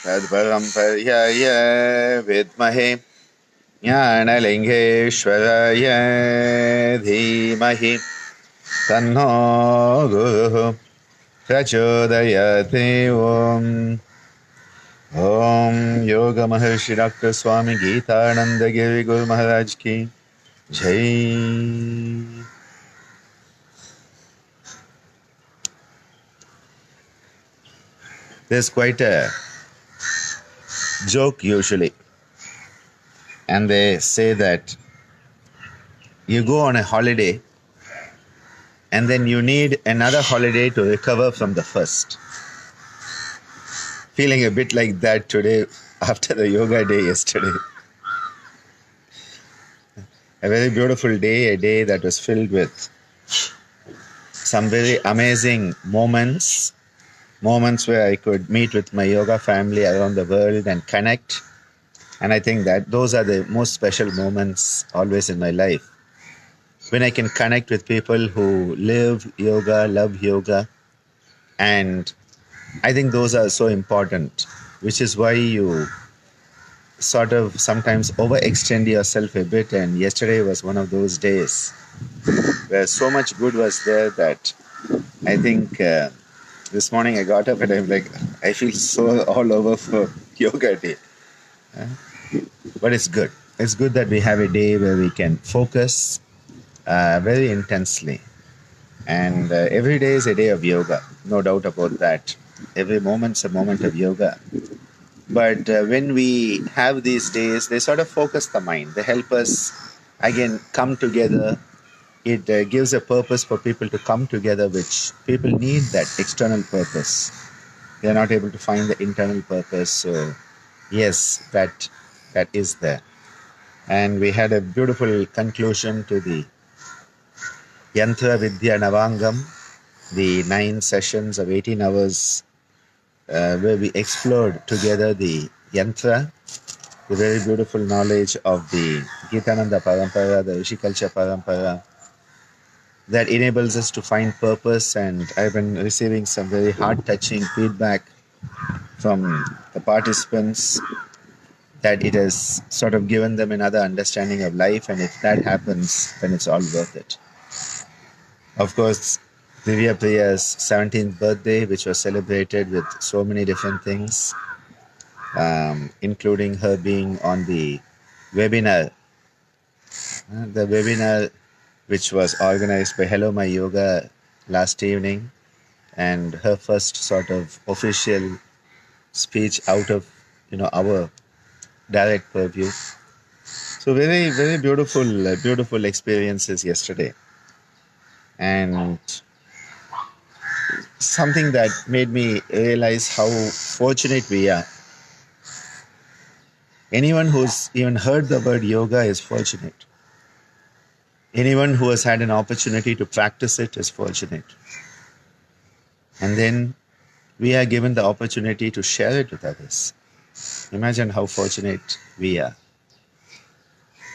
तद्परम्पर्याय विद्महे ज्ञानलिङ्गेश्वराय धीमहि तन्नो गुरुः प्रचोदयाते ॐ योग महर्षि डॉक्टर स्वामी गीतानंद गिरि गुरु महाराज की जय. There's quite a joke usually, and they say that you go on a holiday and then you need another holiday to recover from the first. Feeling a bit like that today after the yoga day yesterday. A very beautiful day, a day that was filled with some very amazing moments where I could meet with my yoga family around the world and connect. And I think that those are the most special moments always in my life. When I can connect with people who live yoga, love yoga. And I think those are so important, which is why you sort of sometimes overextend yourself a bit. And yesterday was one of those days where so much good was there that I think this morning I got up and I'm like, I feel so all over for yoga day. But it's good. It's good that we have a day where we can focus very intensely. And every day is a day of yoga, no doubt about that. Every moment's a moment of yoga. But when we have these days, they sort of focus the mind. They help us, again, come together. It gives a purpose for people to come together, which people need that external purpose. They're not able to find the internal purpose. So, yes, that is there. And we had a beautiful conclusion to the Yantra Vidya Navangam, the 9 sessions of 18 hours where we explored together the Yantra, the very beautiful knowledge of the Gitananda Parampara, the Rishi culture Parampara, that enables us to find purpose. And I've been receiving some very heart-touching feedback from the participants that it has sort of given them another understanding of life, and if that happens, then it's all worth it. Of course, Divya Priya's 17th birthday, which was celebrated with so many different things, including her being on the webinar. The webinar which was organized by Hello My Yoga last evening, and her first sort of official speech out of our direct purview. So very, very beautiful experiences yesterday. And something that made me realize how fortunate we are. Anyone who's even heard the word yoga is fortunate. Anyone who has had an opportunity to practice it is fortunate. And then we are given the opportunity to share it with others. Imagine how fortunate we are.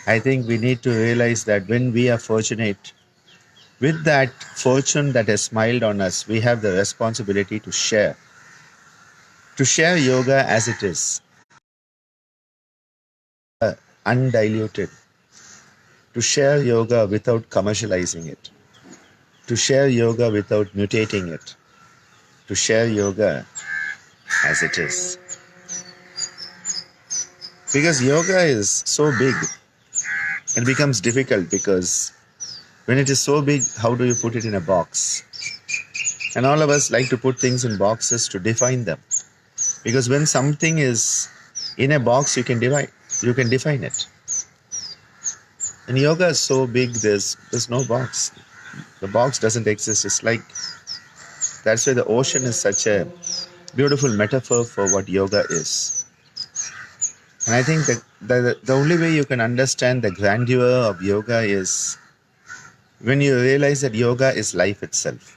I think we need to realize that when we are fortunate, with that fortune that has smiled on us, we have the responsibility to share. To share yoga as it is, undiluted. To share yoga without commercializing it. To share yoga without mutating it. To share yoga as it is. Because yoga is so big, it becomes difficult, because when it is so big, how do you put it in a box? And all of us like to put things in boxes to define them. Because when something is in a box, you can define it. And yoga is so big, there's no box. The box doesn't exist. It's like, that's why the ocean is such a beautiful metaphor for what yoga is. And I think that the only way you can understand the grandeur of yoga is when you realize that yoga is life itself.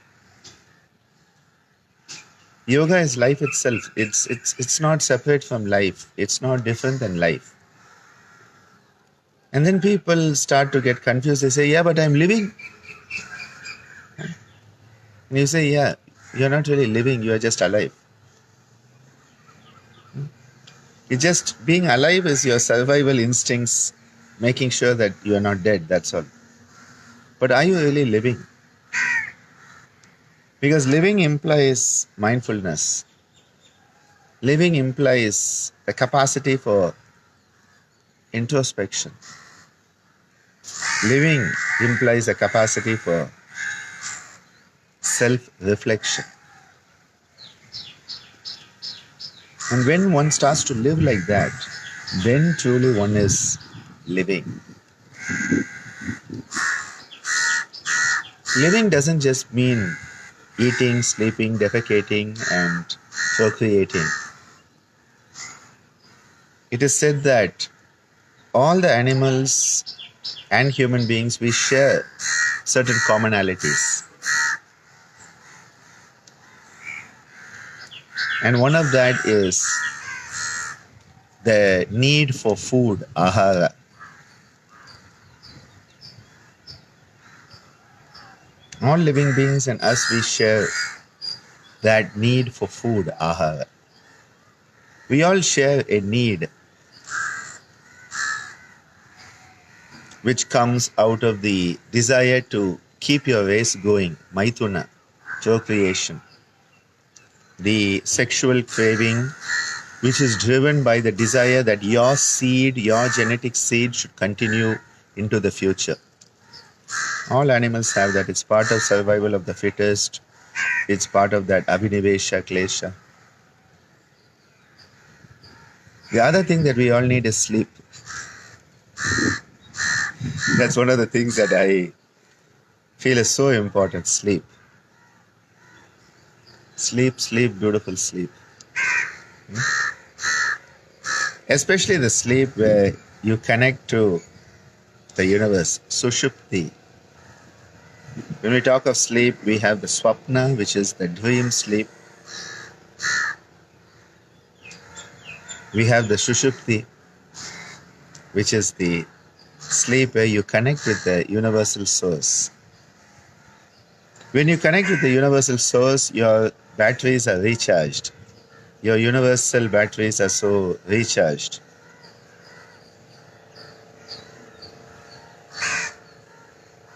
Yoga is life itself. It's not separate from life. It's not different than life. And then people start to get confused. They say, yeah, but I'm living. And you say, yeah, you're not really living. You are just alive. It's just being alive is your survival instincts, making sure that you are not dead, that's all. But are you really living? Because living implies mindfulness. Living implies the capacity for introspection. Living implies a capacity for self-reflection. And when one starts to live like that, then truly one is living. Living doesn't just mean eating, sleeping, defecating, and procreating. It is said that all the animals and human beings, we share certain commonalities. And one of that is the need for food, ahara. All living beings and us, we share that need for food, ahara. We all share a need which comes out of the desire to keep your race going, maithuna, procreation. The sexual craving, which is driven by the desire that your seed, your genetic seed should continue into the future. All animals have that. It's part of survival of the fittest. It's part of that abhinivesha, klesha. The other thing that we all need is sleep. That's one of the things that I feel is so important, sleep. Sleep, sleep, beautiful sleep. Especially the sleep where you connect to the universe, sushupti. When we talk of sleep, we have the swapna, which is the dream sleep. We have the sushupti, which is the sleep where you connect with the universal source. When you connect with the universal source, your batteries are recharged. Your universal batteries are so recharged.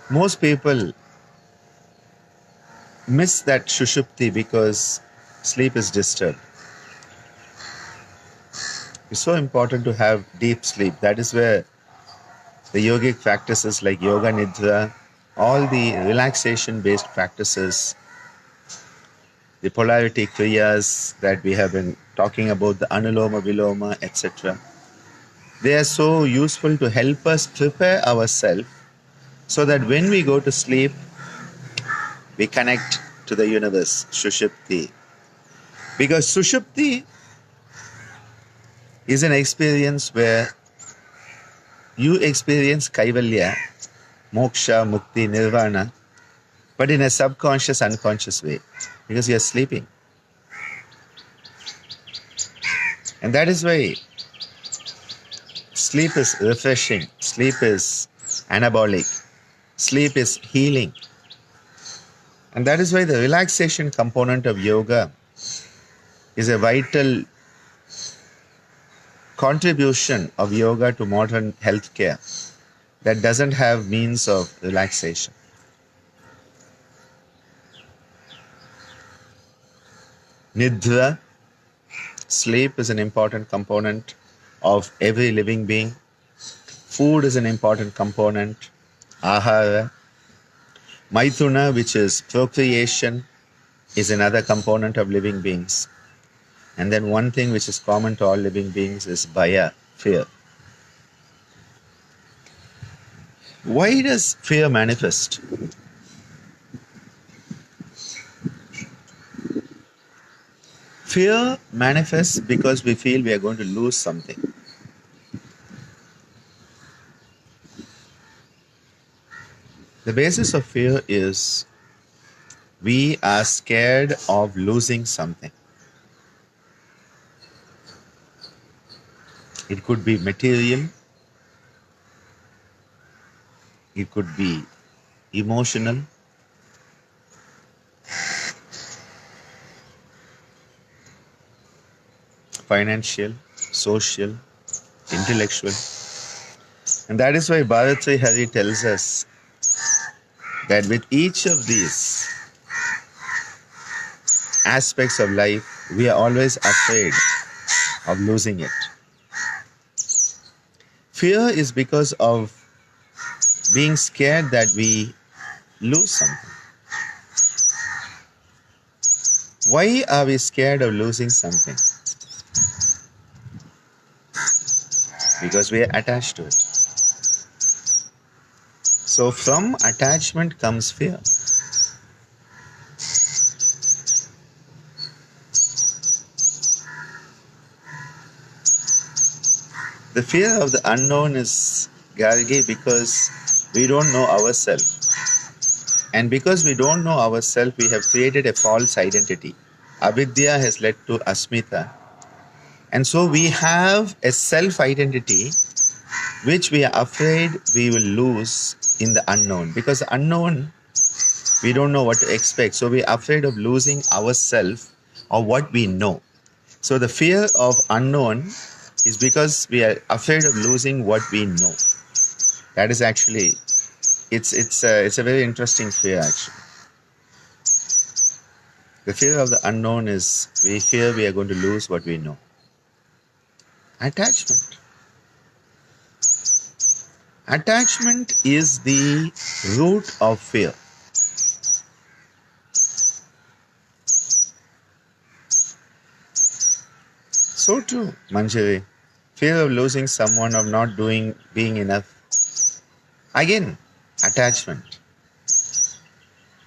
Most people miss that sushupti because sleep is disturbed. It's so important to have deep sleep. That is where the yogic practices like yoga nidra, all the relaxation-based practices, the polarity kriyas that we have been talking about, the anuloma, viloma, etc. They are so useful to help us prepare ourselves so that when we go to sleep, we connect to the universe, Sushupti. Because Sushupti is an experience where you experience Kaivalya, Moksha, Mukti, Nirvana, but in a subconscious, unconscious way, because you are sleeping. And that is why sleep is refreshing, sleep is anabolic, sleep is healing. And that is why the relaxation component of yoga is a vital contribution of yoga to modern healthcare that doesn't have means of relaxation. Nidra, sleep, is an important component of every living being. Food is an important component. Ahara. Maithuna, which is procreation, is another component of living beings. And then one thing which is common to all living beings is bhaya, fear. Why does fear manifest? Fear manifests because we feel we are going to lose something. The basis of fear is we are scared of losing something. It could be material, it could be emotional, financial, social, intellectual. And that is why Bharati Hari tells us that with each of these aspects of life, we are always afraid of losing it. Fear is because of being scared that we lose something. Why are we scared of losing something? Because we are attached to it. So from attachment comes fear. The fear of the unknown is, Gargi, because we don't know ourselves. And because we don't know ourselves, we have created a false identity. Avidya has led to asmita. And so we have a self-identity which we are afraid we will lose in the unknown. Because unknown, we don't know what to expect. So we are afraid of losing ourselves or what we know. So the fear of unknown is because we are afraid of losing what we know. That is actually, it's a very interesting fear actually. The fear of the unknown is we fear we are going to lose what we know. Attachment. Attachment is the root of fear. So too, Manjari. Fear of losing someone, of not being enough. Again, attachment.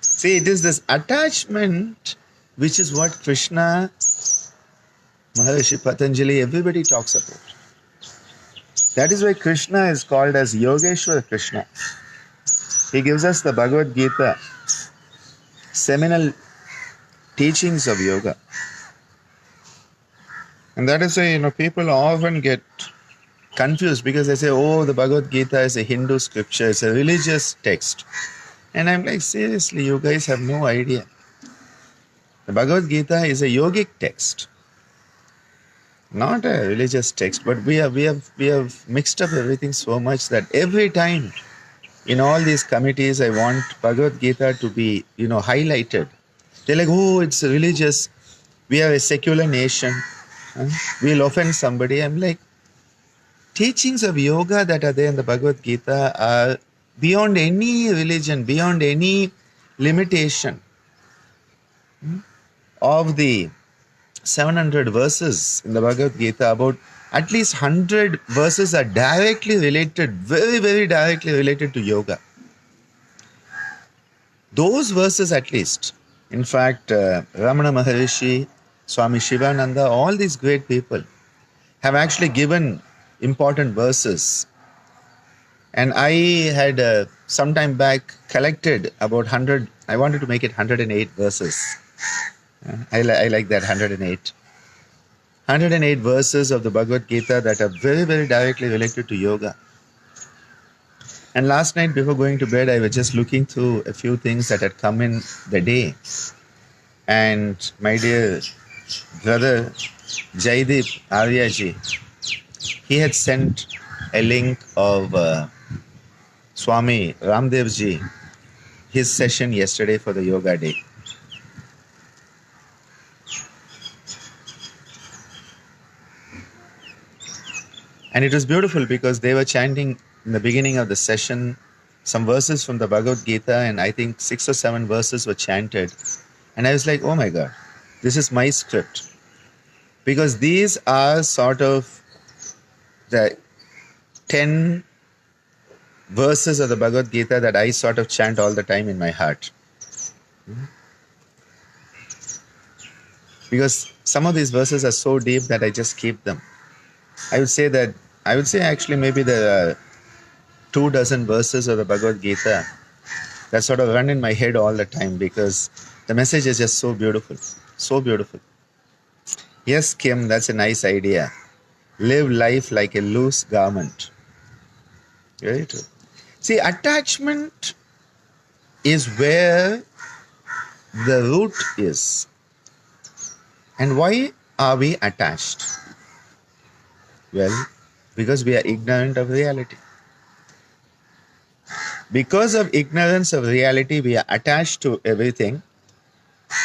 See, it is this attachment which is what Krishna, Maharishi Patanjali, everybody talks about. That is why Krishna is called as Yogeshwar Krishna. He gives us the Bhagwad Gita, seminal teachings of yoga. And that is why, people often get confused because they say, oh, the Bhagavad Gita is a Hindu scripture, it's a religious text. And I'm like, seriously, you guys have no idea. The Bhagavad Gita is a yogic text, not a religious text. But we have mixed up everything so much that every time in all these committees, I want Bhagavad Gita to be, highlighted. They're like, oh, it's religious. We are a secular nation. We'll offend somebody. I'm like, teachings of yoga that are there in the Bhagavad Gita are beyond any religion, beyond any limitation. Of the 700 verses in the Bhagavad Gita, about at least 100 verses are directly related, very, very directly related to yoga. Those verses at least. In fact, Ramana Maharishi, Swami Shivananda, all these great people have actually given important verses. And I had some time back collected about 100, I wanted to make it 108 verses. I like that 108. 108 verses of the Bhagavad Gita that are very, very directly related to yoga. And last night before going to bed, I was just looking through a few things that had come in the day. And my dear brother Jaideep Aryaji, he had sent a link of Swami Ramdev ji, his session yesterday for the yoga day. And it was beautiful because they were chanting in the beginning of the session some verses from the Bhagavad Gita, and I think 6 or 7 verses were chanted. And I was like, oh my God, this is my script. Because these are sort of the 10 verses of the Bhagavad Gita that I sort of chant all the time in my heart. Because some of these verses are so deep that I just keep them. I would say actually maybe there are 24 verses of the Bhagavad Gita that sort of run in my head all the time because the message is just so beautiful. So beautiful. Yes, Kim, that's a nice idea. Live life like a loose garment. Very true. See, attachment is where the root is. And why are we attached? Well, because we are ignorant of reality. Because of ignorance of reality, we are attached to everything.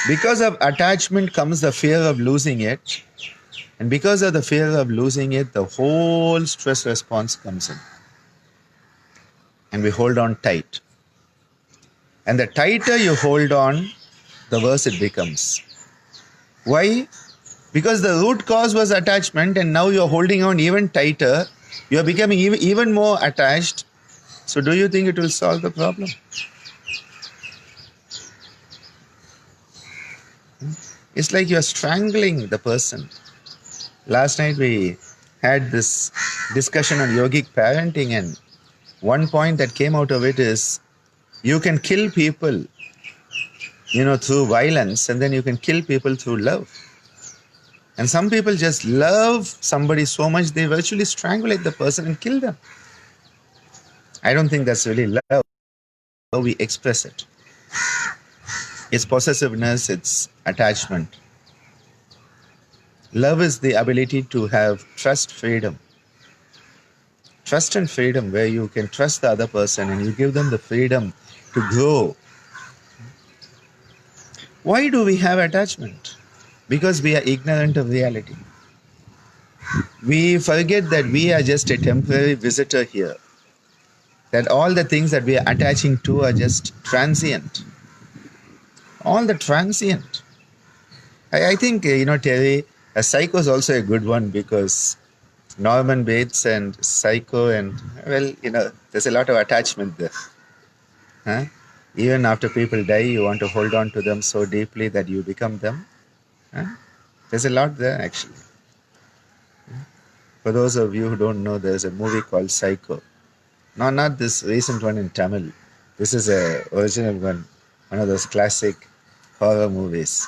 Because of attachment comes the fear of losing it. And because of the fear of losing it, the whole stress response comes in. And we hold on tight. And the tighter you hold on, the worse it becomes. Why? Because the root cause was attachment, and now you're holding on even tighter. You're becoming even more attached. So do you think it will solve the problem? It's like you're strangling the person. Last night we had this discussion on yogic parenting, and one point that came out of it is you can kill people, through violence, and then you can kill people through love. And some people just love somebody so much they virtually strangulate the person and kill them. I don't think that's really love. How we express it. It's possessiveness, it's attachment. Love is the ability to have trust freedom. Trust and freedom, where you can trust the other person and you give them the freedom to grow. Why do we have attachment? Because we are ignorant of reality. We forget that we are just a temporary visitor here. That all the things that we are attaching to are just transient. All the transient. I think, Terry, a psycho is also a good one, because Norman Bates and psycho, and, there's a lot of attachment there. Huh? Even after people die, you want to hold on to them so deeply that you become them. Huh? There's a lot there, actually. For those of you who don't know, there's a movie called Psycho. No, not this recent one in Tamil. This is a original one of those classic horror movies.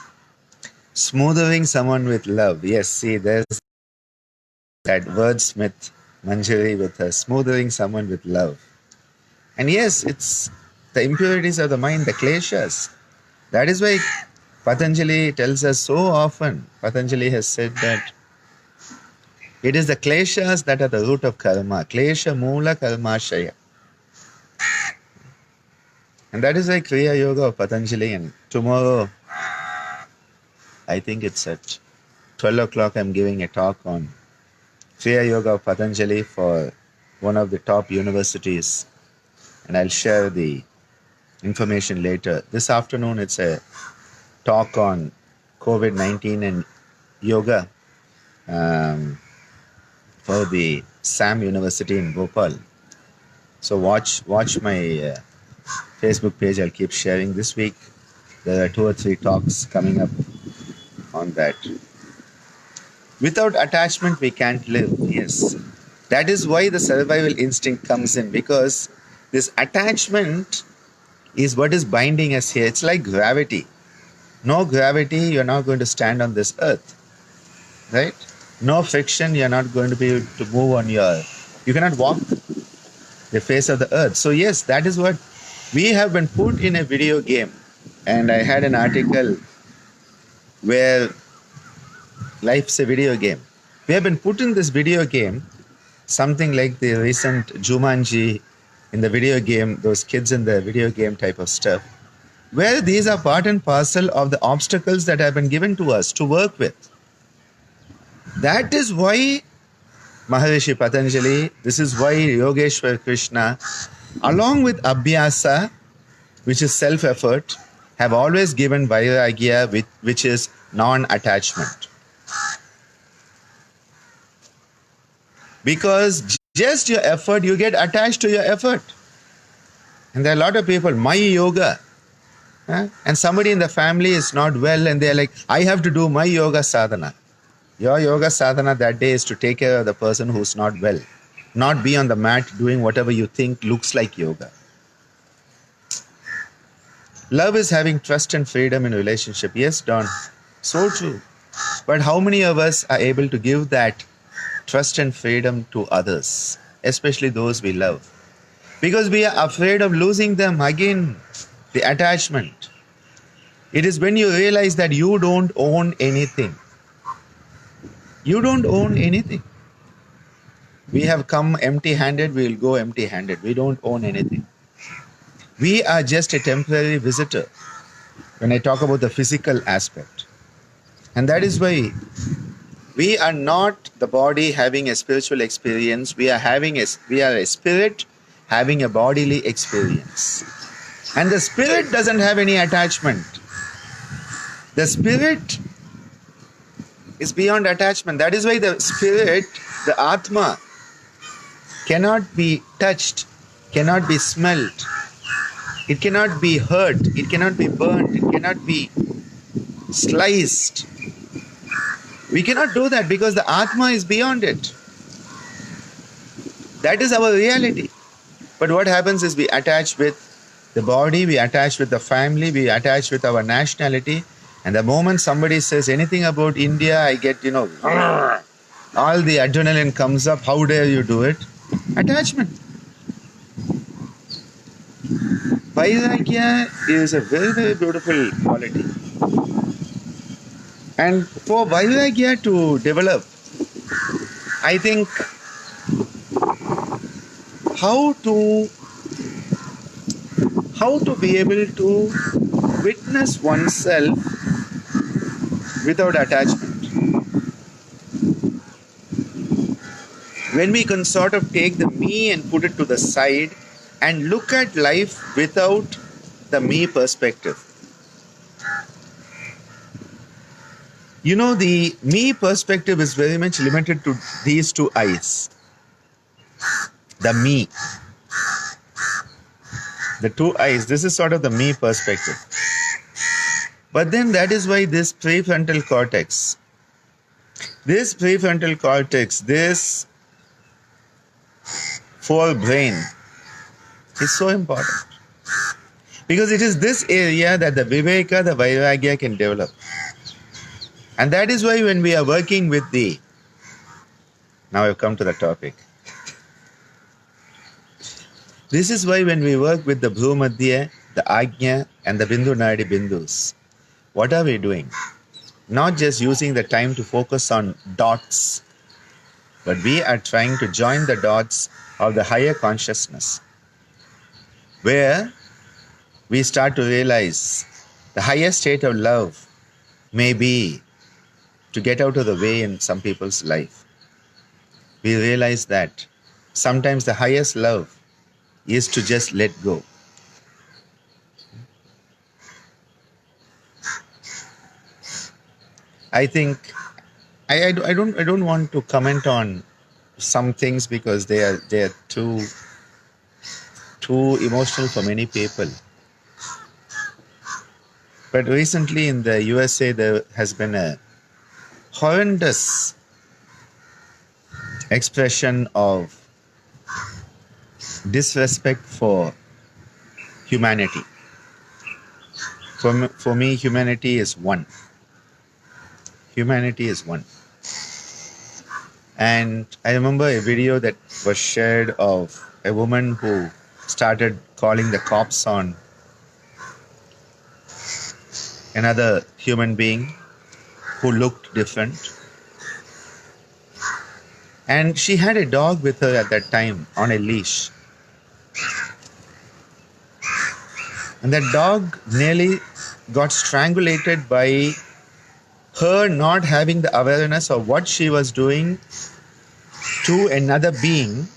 Smoothing someone with love. Yes, see, there's that wordsmith Manjari with her, smoothing someone with love. And yes, it's the impurities of the mind, the kleshas. That is why Patanjali tells us so often. Patanjali has said that it is the kleshas that are the root of karma. Klesha mula karma shaya. And that is why Kriya Yoga of Patanjali. And tomorrow, I think it's at 12 o'clock, I'm giving a talk on Kriya Yoga of Patanjali for one of the top universities. And I'll share the information later. This afternoon, it's a talk on COVID-19 and yoga for the SAM University in Bhopal. So watch my Facebook page. I'll keep sharing this week. There are 2 or 3 talks coming up on that. Without attachment, we can't live. Yes. That is why the survival instinct comes in, because this attachment is what is binding us here. It's like gravity. No gravity, you're not going to stand on this earth. Right? No friction, you're not going to be able to move on you cannot walk the face of the earth. So yes, that is what we have been put in a video game. And I had an article where life's a video game. We have been put in this video game, something like the recent Jumanji in the video game, those kids in the video game type of stuff, where these are part and parcel of the obstacles that have been given to us to work with. That is why Maharishi Patanjali, this is why Yogeshwar Krishna, along with Abhyasa, which is self-effort, have always given Vairagya, which is non-attachment. Because just your effort, you get attached to your effort. And there are a lot of people, my yoga, and somebody in the family is not well and they're like, I have to do my yoga sadhana. Your yoga sadhana that day is to take care of the person who's not well, not be on the mat doing whatever you think looks like yoga. Love is having trust and freedom in relationship. Yes, Don, so true. But how many of us are able to give that trust and freedom to others, especially those we love? Because we are afraid of losing them. Again, the attachment. It is when you realize that you don't own anything. You don't own anything. We have come empty-handed, we will go empty-handed. We don't own anything. We are just a temporary visitor when I talk about the physical aspect. And that is why we are not the body having a spiritual experience. We are a spirit having a bodily experience. And the spirit doesn't have any attachment. The spirit is beyond attachment. That is why the spirit, the Atma, cannot be touched, cannot be smelt, it cannot be hurt, it cannot be burnt, it cannot be sliced. We cannot do that because the Atma is beyond it. That is our reality. But what happens is we attach with the body, we attach with the family, we attach with our nationality. And the moment somebody says anything about India, I get, all the adrenaline comes up. How dare you do it? Attachment. Vairagya is a very, very beautiful quality. And for Vairagya to develop, I think how to be able to witness oneself without attachment. When we can sort of take the me and put it to the side and look at life without the me perspective. The me perspective is very much limited to these two eyes. The me. The two eyes, this is sort of the me perspective. But then that is why this prefrontal cortex, this forebrain is so important. Because it is this area that the Viveka, the Vairagya can develop. And that is why when we are working with now I've come to the topic. This is why when we work with the Bhumadhya, the Ajna and the Bindu Nadi Bindus, what are we doing? Not just using the time to focus on dots, but we are trying to join the dots of the higher consciousness, where we start to realize the highest state of love may be to get out of the way in some people's life. We realize that sometimes the highest love is to just let go. I think I don't want to comment on some things because they are too emotional for many people. But recently in the USA there has been a horrendous expression of disrespect for humanity. For me, humanity is one. Humanity is one. And I remember a video that was shared of a woman who started calling the cops on another human being who looked different. And she had a dog with her at that time on a leash. And that dog nearly got strangulated by her not having the awareness of what she was doing to another being,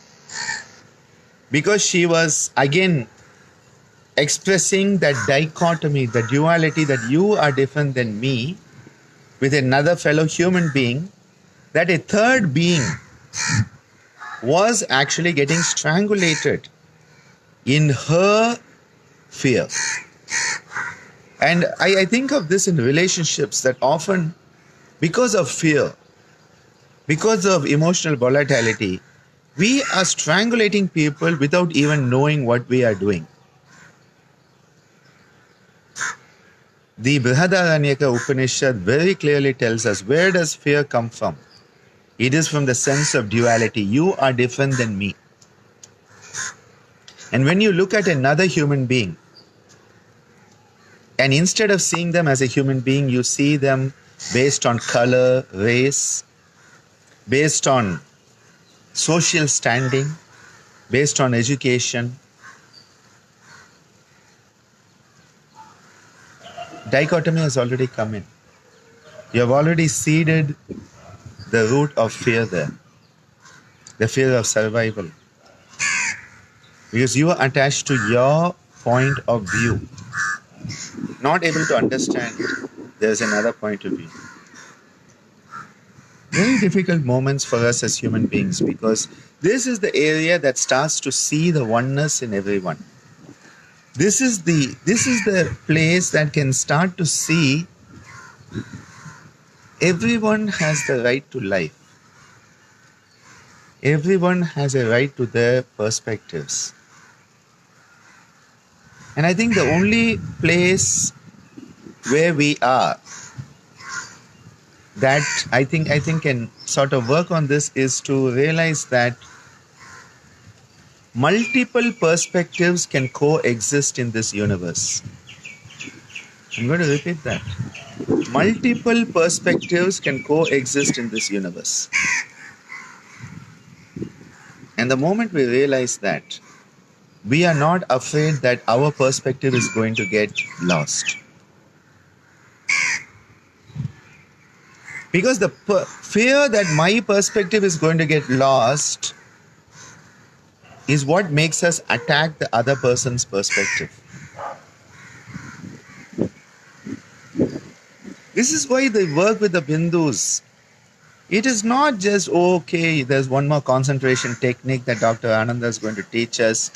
because she was again expressing that dichotomy, the duality that you are different than me with another fellow human being, that a third being was actually getting strangulated in her fear. And I think of this in relationships, that often because of fear, because of emotional volatility, we are strangulating people without even knowing what we are doing. The Brihadaranyaka Upanishad very clearly tells us, where does fear come from? It is from the sense of duality. You are different than me. And when you look at another human being, and instead of seeing them as a human being, you see them based on color, race, based on social standing, based on education. Dichotomy has already come in. You have already seeded the root of fear there, the fear of survival. Because you are attached to your point of view, not able to understand there's another point of view. Very difficult moments for us as human beings, because this is the area that starts to see the oneness in everyone. This is the place that can start to see everyone has the right to life. Everyone has a right to their perspectives. And I think the only place where we are that I think can sort of work on this is to realize that multiple perspectives can coexist in this universe. I'm going to repeat that. Multiple perspectives can coexist in this universe. And the moment we realize that, we are not afraid that our perspective is going to get lost. Because the fear that my perspective is going to get lost is what makes us attack the other person's perspective. This is why they work with the Bindus. It is not just, okay, there's one more concentration technique that Dr.Ananda is going to teach us,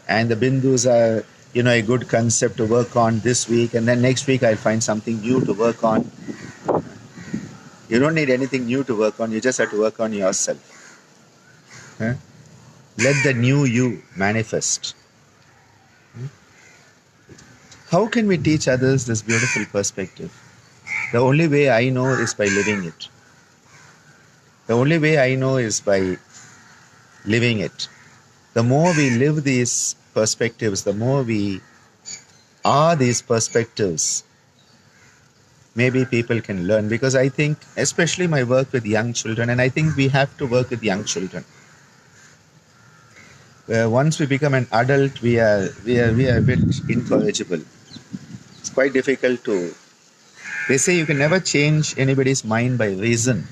and the Bindus are, a good concept to work on this week, and then next week I'll find something new to work on. You don't need anything new to work on, you just have to work on yourself. Let the new you manifest. How can we teach others this beautiful perspective? The only way I know is by living it. The only way I know is by living it. The more we live these perspectives, the more we are these perspectives, maybe people can learn. Because I think, especially my work with young children, and I think we have to work with young children. Once we become an adult, we are a bit incorrigible. It's quite difficult to. They say you can never change anybody's mind by reason,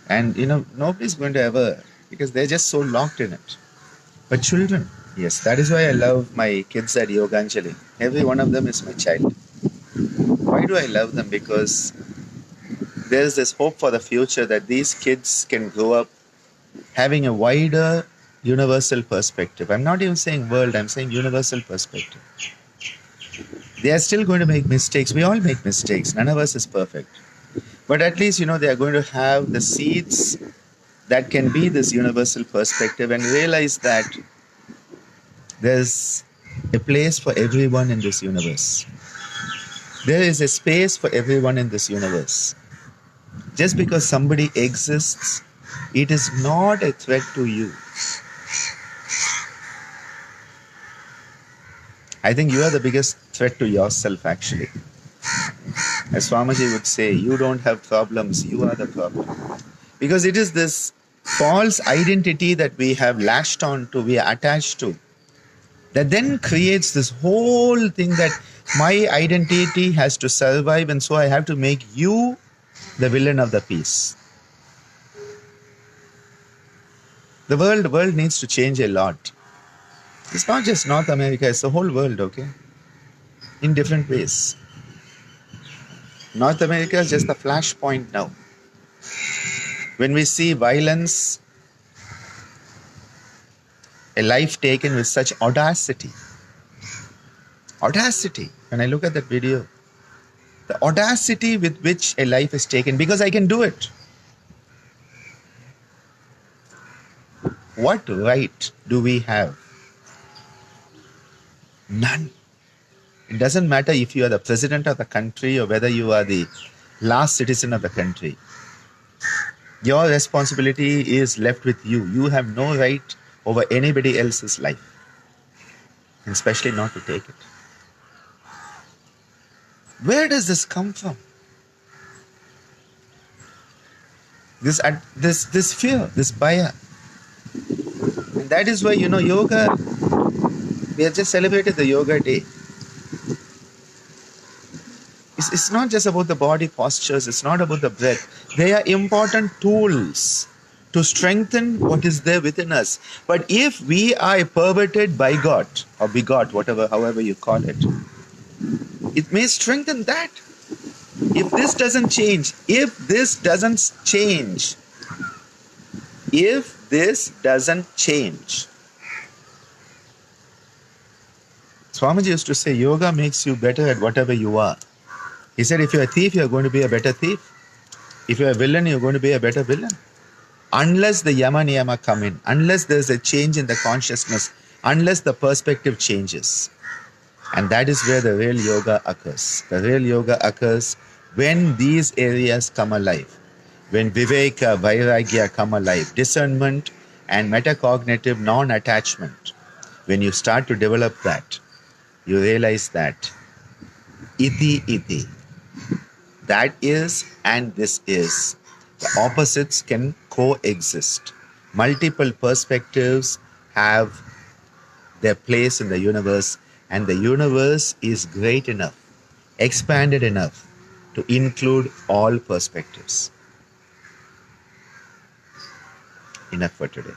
and nobody's going to ever, because they're just so locked in it. But children, yes, that is why I love my kids at Yogacharya. Every one of them is my child. Why do I love them? Because there's this hope for the future that these kids can grow up having a wider universal perspective. I'm not even saying world, I'm saying universal perspective. They are still going to make mistakes. We all make mistakes. None of us is perfect. But at least, they are going to have the seeds that can be this universal perspective, and realize that there's a place for everyone in this universe. There is a space for everyone in this universe. Just because somebody exists, it is not a threat to you. I think you are the biggest threat to yourself, actually. As Swamiji would say, you don't have problems, you are the problem. Because it is this false identity that we have latched on to, we are attached to, that then creates this whole thing that my identity has to survive, and so I have to make you the villain of the piece. The world needs to change a lot. It's not just North America, it's the whole world, okay? In different ways. North America is just the flashpoint now. When we see violence, a life taken with such audacity. Audacity. When I look at that video, the audacity with which a life is taken, because I can do it. What right do we have? None. It doesn't matter if you are the president of the country or whether you are the last citizen of the country. Your responsibility is left with you. You have no right over anybody else's life, and especially not to take it. Where does this come from? This fear, this bhaya. And that is why, yoga, we have just celebrated the yoga day. It's not just about the body postures, it's not about the breath. They are important tools to strengthen what is there within us. But if we are perverted by God or begot, however you call it, it may strengthen that. If this doesn't change, if this doesn't change, Swamiji used to say, yoga makes you better at whatever you are. He said, if you're a thief, you're going to be a better thief. If you're a villain, you're going to be a better villain. Unless the yama niyama come in, unless there's a change in the consciousness, unless the perspective changes. And that is where the real yoga occurs. The real yoga occurs when these areas come alive. When viveka, vairagya come alive, discernment and metacognitive non-attachment. When you start to develop that, you realize that iti, that is and this is. The opposites can coexist. Multiple perspectives have their place in the universe, and the universe is great enough, expanded enough to include all perspectives. Enough for today.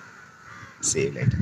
See you later.